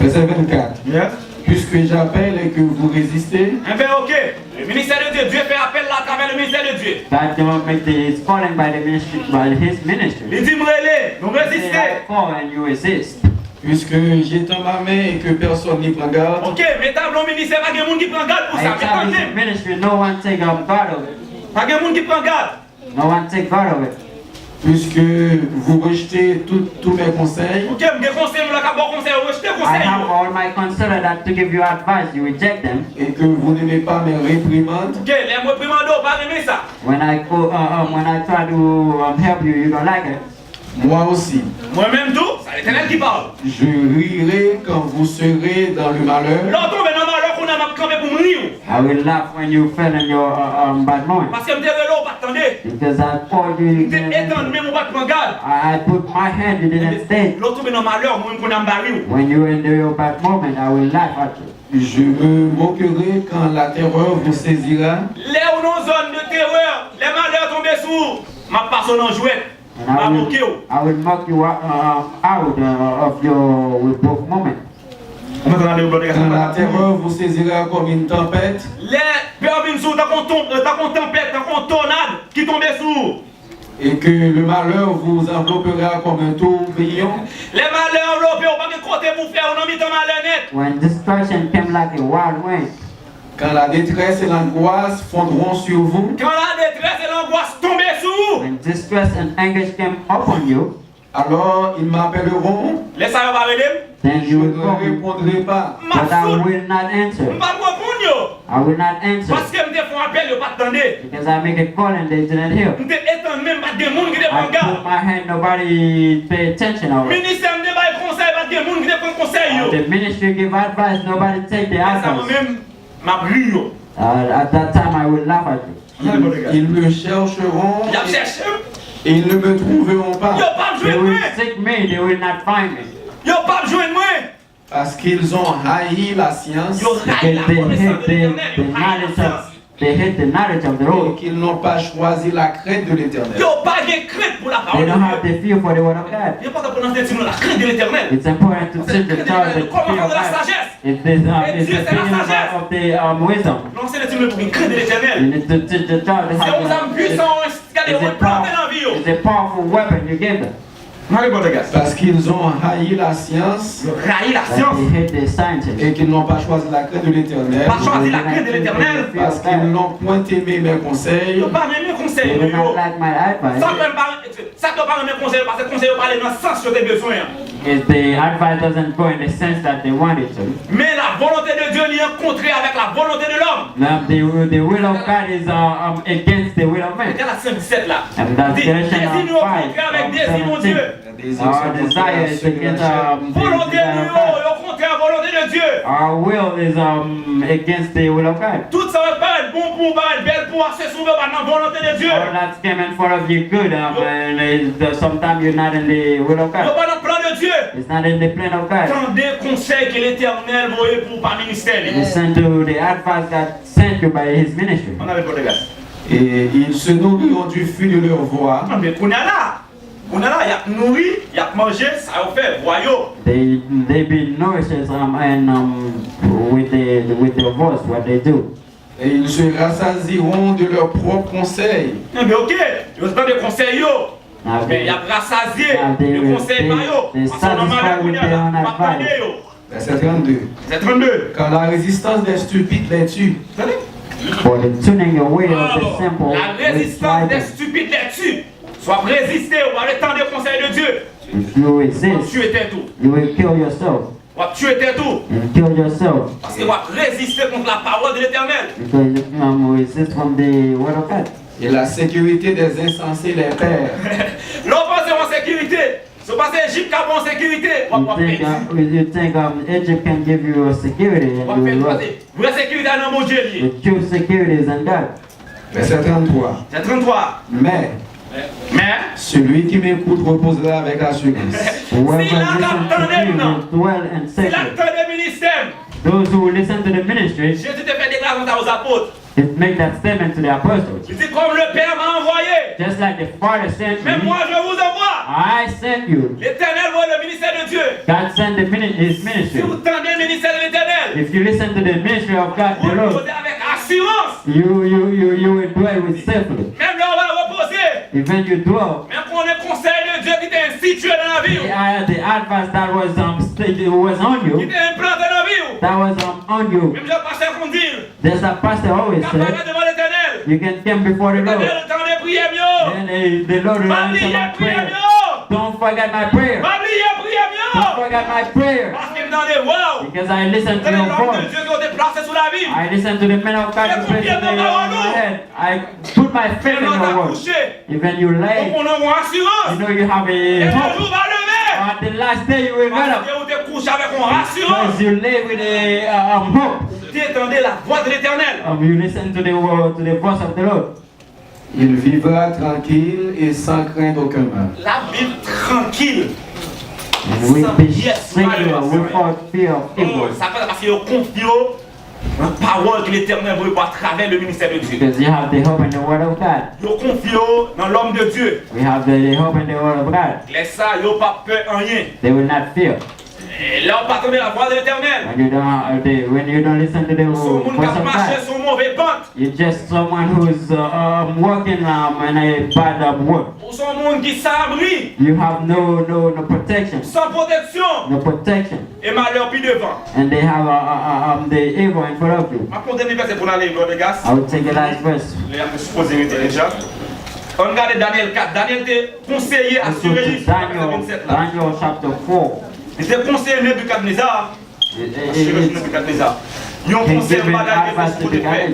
Verset 24. Yes. Puisque j'appelle et que vous résistez, Eh bien, ok. Le ministère de Dieu, Dieu fait appel là à travers le ministère de Dieu. God don't make is calling by the ministry, by His ministry. Il dit, m'relez, nous Say, I résister. call and you resist. puisque j'étends ma main et que personne n'y prend garde, Ok, mais tableau ministère, pas de monde qui prend garde pour I ça. Mais establish a attendez, ministry, no one take guard of it. pas de monde qui prend garde. No one take guard of it. puisque vous rejetez tous mes conseils, Ok, je conseille, je vais bon conseil, rejetez I conseil. have all my consider that to give you advice, you reject them. et que vous n'aimez pas mes réprimandes, Ok, les reprimando, pas aimer ça. When I try to help you, you don't like it. moi aussi. Moi-même tout, c'est l'éternel qui parle. Je rirai quand vous serez dans le malheur, Là, tombe dans malheur qu'on a campé pour me rire. I will laugh when you fell in your bad moment. Parce que je me dis, là, pas attendez. Because I called you, you Je didn't étends, answer. mais mon pas prendre garde. I put my hand, you didn't stay. L'autre tombe dans malheur, moi, qu'on a barré. When you're in your bad moment, I will laugh at you. je me moquerai quand la terreur vous saisira, Les ou non zone de terreur, les malheurs tombés sous ma personne en jouet. And Ma I moqué. will mock you out of your rebuke moment. On va aller au bon quand la terreur vous saisira comme une tempête, Les pères viennent sous, t'as qu'on tempête, t'as qu'on tornade qui tombait sous. Et que le malheur vous enveloppera comme un tourbillon. Les malheurs enveloppés, on va pas côté pour faire, on a mis ton malheur net. When destruction came like a wild wind. Quand la détresse et l'angoisse fondront sur vous. Quand la détresse et l'angoisse tombent sur vous. When distress and anguish came upon you. Alors ils m'appelleront. Laisse ça va revenir. Then Je you will ne call me, répondrai pas. but I will not answer. Je ne vais pas répondre. I will not answer. Parce que je me fais un appel, je ne pas attendre. Because I make a call and they didn't hear. Je n'étends même pas des gens qui I prennent put garde. my hand, nobody pay attention Le over it. ministère me débat conseil, pas des gens qui prennent conseil. The ministry give advice, nobody take the Ça advice. moi-même, ma brille. At that time I will laugh at you. Ils me chercheront Il a cherché. et ils ne me trouveront pas. Ils n'ont pas They besoin de will moi. seek me, they will not find me. Ils n'ont pas besoin de moi. Parce qu'ils ont haï la science Ils ont raillé la They connaissance de hate l'éternel. the Ils ont raillé la knowledge science. they hate the knowledge of the et Lord. qu'ils n'ont pas choisi la crainte de Ils l'Éternel. n'ont pas de crainte pour la They parole de don't have Dieu. the fear for the word of God. Il n'y a pas de prononcer la crainte de l'éternel. It's important to teach the child the Comment fear faire of de la God. sagesse? It's the Et Dieu, c'est la feeling sagesse. of the wisdom. Lancer les pour une crainte de You l'éternel. need to teach the child C'est how aux âmes puissantes, regardez, on va planter dans la vie. it's a powerful weapon you give them. Allez, bon, les gars. Parce qu'ils ont haï la science Ils ont raillé la That science. they hate the scientists. et qu'ils n'ont pas choisi la crainte de l'Éternel. Pas choisi la crainte de l'éternel. Parce qu'ils n'ont point aimé mes conseils. Ils n'ont pas même mes They conseils. will not like my advice. Ça ne peut pas mes conseils parce que les conseils parlent dans le sens que tu as besoin. If the advice doesn't go in the sense that they want it to. Mais la volonté de Dieu est rencontrée avec la volonté de l'homme. Now the will of God is against the will of man. Regarde la 5-17 là. And that's Désir Galatians nous rencontré avec désir, mon 5:17. Dieu. Our desire is against the Volonté desire de of God. Dieu, rencontré la volonté de Dieu. Our will is against the will of God. Tout ça va pas être bon pour, pas être belle pour, se sauver par la volonté de Dieu. All that's came in front of you good, and sometimes you're not in the will of Il n'y a God. pas dans le plan de Dieu. It's not in the plan of God. Tant des conseils que l'Éternel voyait pour par ministère. Listen to the advice that sent you by His ministry. On avait pas de gars. Et ils se nourriront du fruit de leur voix. Non, mais qu'on a là. On a là, il y a nourri, il y a mangé, ça a fait, voyons. They be nourished with their voice, what they do. Et ils se rassasieront de leurs propres conseils. Non, mais ok, je ne pas de conseils, yo. Now Mais il y a rassasié they le conseil par yo. they Parce qu'on a satisfy mal with à their own là. Pas advice. yo. Verset 32. C'est 32. Quand la résistance des stupides les tue, Vous savez? For the tuning away of the Alors, simple la with résistance des pride. stupides là-dessus. Soit résister ou aller tendre les conseils de Dieu. If you Ou resist, tuer tes tout. you will kill yourself. Ou tuer tes tout. And kill yourself. Parce qu'il va résister contre la parole de l'Éternel. Because you resist from the word of God. et la sécurité des insensés les perd. L'on pense en sécurité. C'est parce que l'Égypte a en sécurité. On va You think Egypt can give you a security and you will run. Vraie sécurité dans mon Dieu. The true security is in God. Verset 33. C'est 33. Mais celui qui m'écoute reposera avec assurance. Whoever Si la listens to capitaine, me will dwell in c'est safety. l'acteur de ministère. Those who listen to the ministry, Jésus te fait déclaration aux apôtres. it make that statement to the apostles. Il dit comme le Père m'a envoyé. Just like the Father sent Mais me, moi je vous envoie. I sent you. L'Éternel voit le ministère de Dieu. God sent His Si ministry. vous tendez le ministère de l'Éternel, If you listen to the ministry of God, vous the Lord, reposez avec assurance. you will dwell with safely. Même là on va reposer. Even you dwell, Même qu'on est conseil de Dieu qui t'a institué dans la vie. the advice that was on Qui you, t'a implanté dans la vie. that was on you. Même le pasteur qu'on dit. There's a pastor always Quand said, on va devant l'Éternel. you can come before the Lord, L'Éternel entend les prières mieux. and the Lord will Pas answer oublier my prières prayer. mieux. Don't forget my prayer. Pas oublier prières Don't mieux. forget my prayer. Parce qu'il me donne des wow. Because I listen to C'est your l'homme de voice. Dieu qui ont été placés sous la vie. I listen to the men of God who place in my head. I put my faith in Quand on your t'a word. couché, Even you lay, on a une assurance. you know you have Et a un hope. jour va lever. At the last day you will get Parce up. que vous te couché avec une assurance. Because you lay with a hope. Tu entendais la voix de l'Éternel. You listen to the word, to the voice of the Lord. Il vivra tranquille et sans craindre aucun mal. La Bible tranquille. And we be secure without fear of evil. Ça fait parce que vous confiez dans la parole que l'Éternel veut à travers le ministère de Dieu. Because you have the hope in the word of God. Vous confiez dans l'homme de Dieu. We have the hope in the word of God. Laisse ça, vous pas peur en rien. They will not fear. Et là, on parle de la voix de l'Éternel. When you don't listen to the Son monde voice qui of marche God, sur mauvaise pente. you're just someone who's working in a bad work. Ou son monde qui s'abri. You have no protection. Sans protection. No protection. Et malheur puis devant. And they have the evil in front of you. Je vais prendre des versets pour aller, Lord de Gas. I will take a last verse. Les hommes supposés déjà. On regarde Daniel 4. Daniel était conseiller à Let's go surveiller. to Daniel chapter 4. Il était conseiller Nebuchadnezzar. He Nebuchadnezzar. Ils ont conseillé le bagage de pour faire.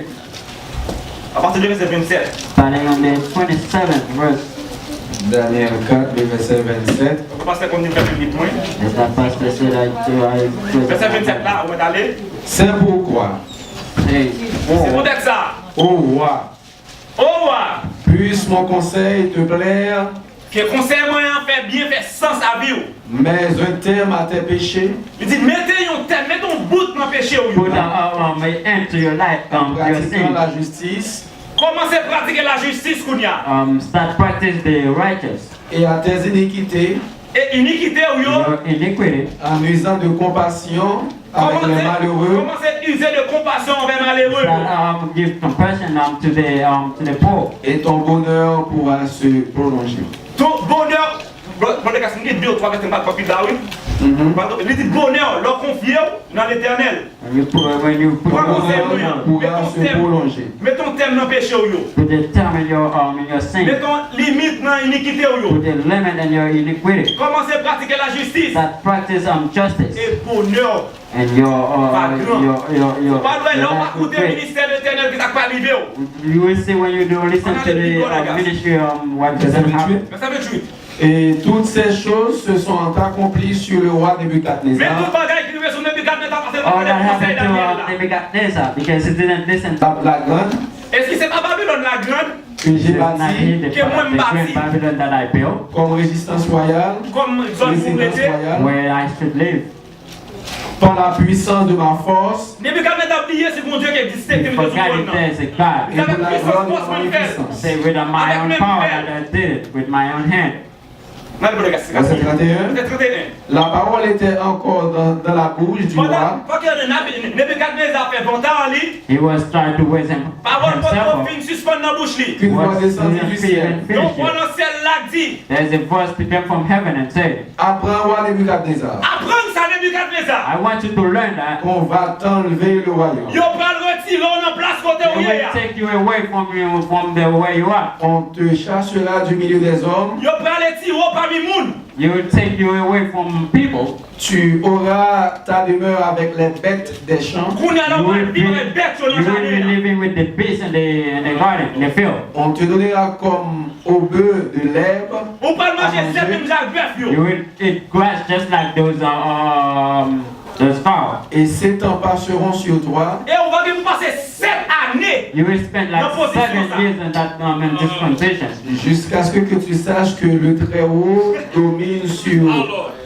À partir du verset 27. Starting on the 27th verse. Daniel 4, le verset 27. On va passer comme nous faisons vite. As that pastor said, Verset 27 là, on va aller. C'est pourquoi, C'est pour être ça. ô roi, Au revoir. puisse mon conseil te plaire, Que conseil moyen fait bien, fait sens à vie. mais un terme à tes péchés, Il dit, mettez un bout dans le péché. put an end to your life, your pratiquant sin. la justice, Commencez à pratiquer la justice qu'on y a. Start practice the righteous. et à tes iniquités, Et iniquité ou yo. Your iniquity. en usant de compassion avec les malheureux, Commencez à user de compassion envers les malheureux. That give compassion to the poor. et ton bonheur pourra se prolonger. Ton bonheur. Quand les gars sont 2 ou 3 versets pas de là, oui. Il dit bonheur, leur confier dans l'éternel. When you put Ton bonheur pourra se prolonger. Mets ton thème dans le péché ou yo. put the term in your sin, Mets ton limite dans l'iniquité ou yo. put the limit in your iniquity. Commencez à pratiquer la justice. That practice justice Et bonheur. and your Pas loin, là, on va life will écouter le great. ministère de l'éternel qui t'a pas arrivé. You will see when you do listen to the ministry what doesn't happen. Verset 28. Et toutes ces choses se sont accomplies sur le roi Mais Nebuchadnezzar. tout bagage qui nous est sur Nebuchadnezzar parce que All c'est that le conseil happened Daniel to là. Nebuchadnezzar because he didn't listen to La grande Est-ce que c'est pas Babylone la grande que j'ai the bâtie great Babylon that I built, comme résistance royale, comme zone pour résidence l'été? royale, where I should live. par la puissance de ma force Nebuchadnezzar a oublié c'est mon Dieu qui existait, qui He me faisait forgot son it nom. there's a God. Il avait pour la puissance gloire de force ma manifeste. puissance. Say with my own power that I did it with my own hand. Non, le gars, c'est Verset 31. Verset 31. La parole était encore dans la bouche du roi. Pendant que Nebuchadnezzar fait 20 ans en lit, He was trying to raise parole pour himself fin suspend dans la bouche li. Qu'une voix was descendue du ciel. Donc pendant celle là dit, There's a voice that came from heaven and said, Apprends, roi Nebuchadnezzar, apprendre ça Nebuchadnezzar. I want you to learn that qu'on va t'enlever le royaume. Yo pral retirer on en place côté it où il will y a. take you away from the way you are. On te chassera du milieu des hommes. Yo pral retirer parmi moun. It will take you away from people. Tu auras ta demeure avec les bêtes des champs. Qu'on y a là You on will vivre les bêtes sur you le will be jardin. living with the beasts in the garden, in the field. On te donnera comme au bœuf de l'herbe. On pral manger sept même Jacques bœuf You yo. will eat grass just like those cows. Et 7 ans passeront sur toi. Et on va bien passer 7 années. You will spend like No position, 7 years in that in this condition. Jusqu'à ce que tu saches que le Très-Haut domine sur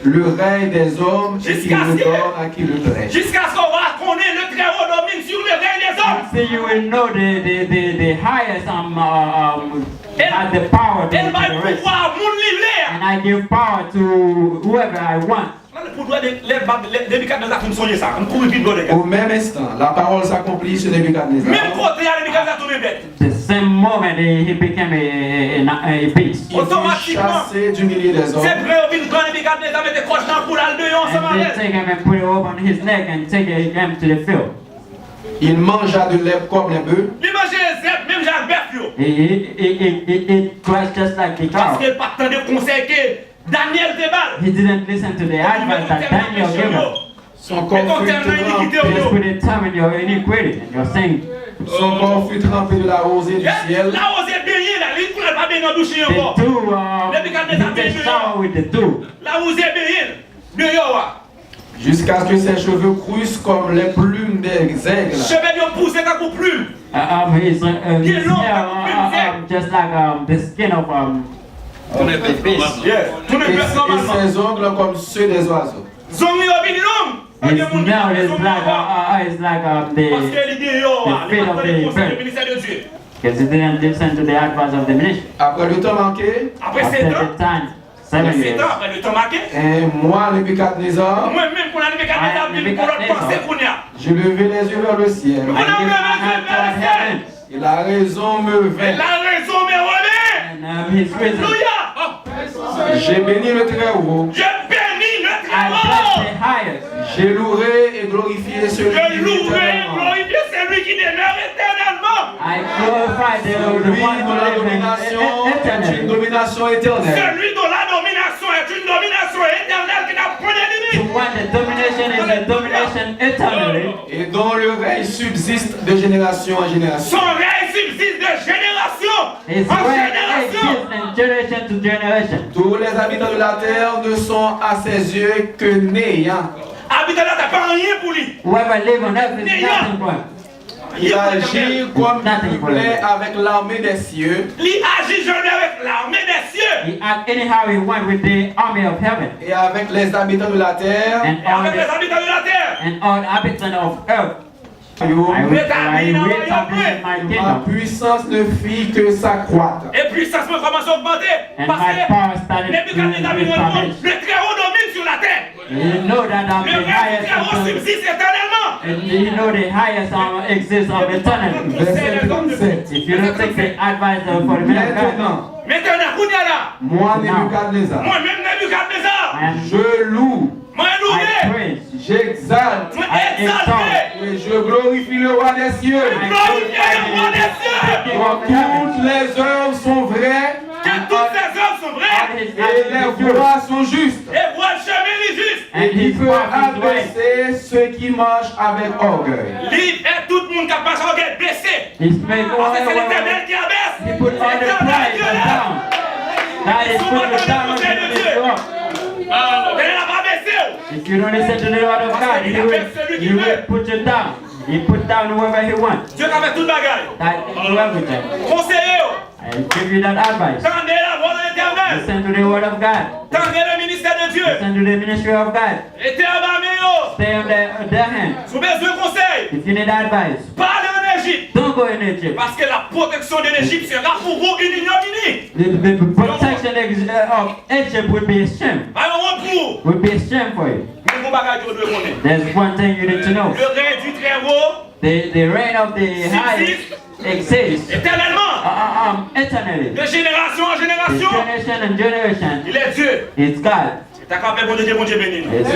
le règne des hommes et qu'il le donne à qui le plaît. Jusqu'à ce qu'on va connaître le très haut domine sur le règne des hommes. See, you will know the highest has the power to Elle va the rest. pouvoir moun livrer. And I give power to whoever I want. Là, le pouvoir de Nebuchadnezzar pour me soigner ça. On court vite, les gars. Au même instant, la parole s'accomplit sur Nebuchadnezzar. Même côté, il y a Nebuchadnezzar tourné bête. The same moment he became a beast. Il fut chassé du milieu des hommes. C'est vrai, on vient quand Nebuchadnezzar met des croches dans le cou, là, le dehors, ensemble And they avec. take him and put it over on his neck and take him to the field. Il mangea de l'herbe comme les bœufs. Il mange les zèbres, même Jacques Bœuf, yo. He crashed just like the Parce cow. qu'il pas tant de conseils que Daniel déballe. He didn't listen to the advice that Daniel gave him. Son corps fut He just trempé. put a time in your iniquity and your sin. Son corps fut trempé de la rosée du ciel. Là, on s'est baigné, là. Il ne pas baigner dans la douche The encore. dew, he can shower with the dew. Là, on s'est baigné. Dehors, Jusqu'à ce que ses cheveux crussent comme les plumes des aigles. cheveux de pousse et qu'un plus. His hair, just like the skin of the fish. Yes. Tout le Et monde normalement. ses ongles comme ceux des oiseaux. Zombie au bin long. His smell is like Parce the que l'idée dehors, the feet of the bird. le ministère de Dieu. Because he didn't listen to the advice of the ministry. Après le temps manqué, Après After 7 the ans, time, 7 7 years. ans après le temps marqué. Et moi, Nebuchadnezzar, Moi-même, pour la Nebuchadnezzar, pour l'autre pensée qu'on y a. je levais les yeux vers le ciel. On a give levé my les hand yeux vers le toward ciel. heaven. Et la raison me vint. La raison m'est revenue. And his reason. Alléluia. J'ai béni le Très-Haut. Je bénis le I bless Très-Haut. the highest. J'ai loué et glorifié celui qui Je vit louerai et éternellement. glorifié celui qui demeure éternellement. I glorify the Celui one dont who la lives domination est une eternally. domination éternelle. Celui dont la domination est une domination éternelle qui n'a point de To limite. one, the domination is a domination eternally. Et dont le règne subsiste de génération en génération. Son règne subsiste de génération His en reign génération. exists in generation to generation. Tous les habitants de la terre ne sont à ses yeux que néants. Habitant là, t'as pas rien pour lui. Whoever lives on earth is nothing for him. Il agit comme il lui plaît avec l'armée des cieux. Lui agit jamais avec l'armée des cieux. He acts anyhow he wants with the army of heaven Et avec les habitants de la terre. and Et all avec les the habitants de la terre. and all inhabitants of earth. I Ma will establish my kingdom, puissance ne fit que s'accroître. Et puissance me commence à augmenter. and Parce my power que started Nebuchadnezzar vient to dans le monde. establish. Le Très-Haut domine sur la terre. You know that I'm Le the règne du highest Très-Haut of the, subsiste éternellement. and you know the highest exists of eternity. Verset 37. If you don't take the advice for the man of God, Maintenant, Maintenant, Kounyala, moi Nebuchadnezzar, moi-même Nebuchadnezzar, and je loue, moi I loué, praise, j'exalte moi I exalté, et je glorifie le roi des cieux. glorifié le roi des cieux. Car toutes les œuvres sont vraies Que toutes ces œuvres sont vraies. et les voies sont justes. Et voit le chemin les justes. Et and qui his peut path is right. abaisser ceux qui marchent avec orgueil. Livre et tout le monde qui a passé en guerre baissé. He's made Parce que c'est all l'éternel qui abaisse. He put all the pride down. God is putting down on the rock. L'éternel n'a pas baissé. If you don't listen to the word of God, he will put you down. He put down whoever he wants. Dieu qui a fait toute bagaille. That do everything. Conseillez-vous. I give you that advice. Tendez la voix de l'éternel. Listen to the word of God. Tendez le ministère de Dieu. Listen to the ministry of God. Était abarmé. Stay on their hand. Sous besoin de conseil. If you need advice, Parlez en Égypte. don't go in Egypt. Parce que la protection de l'Égypte sera pour vous une ignominie. The protection of Egypt would be a shame. Alors, pour. Would be a shame for you. Mais bon bagage que vous devez connaître. There's one thing you need to know. Le règne du Très-Haut The reign of the highest exists éternellement. eternally. De génération en It's génération. generation and generation. Il est Dieu. It's God. T'as qu'à faire bon Dieu béni. It's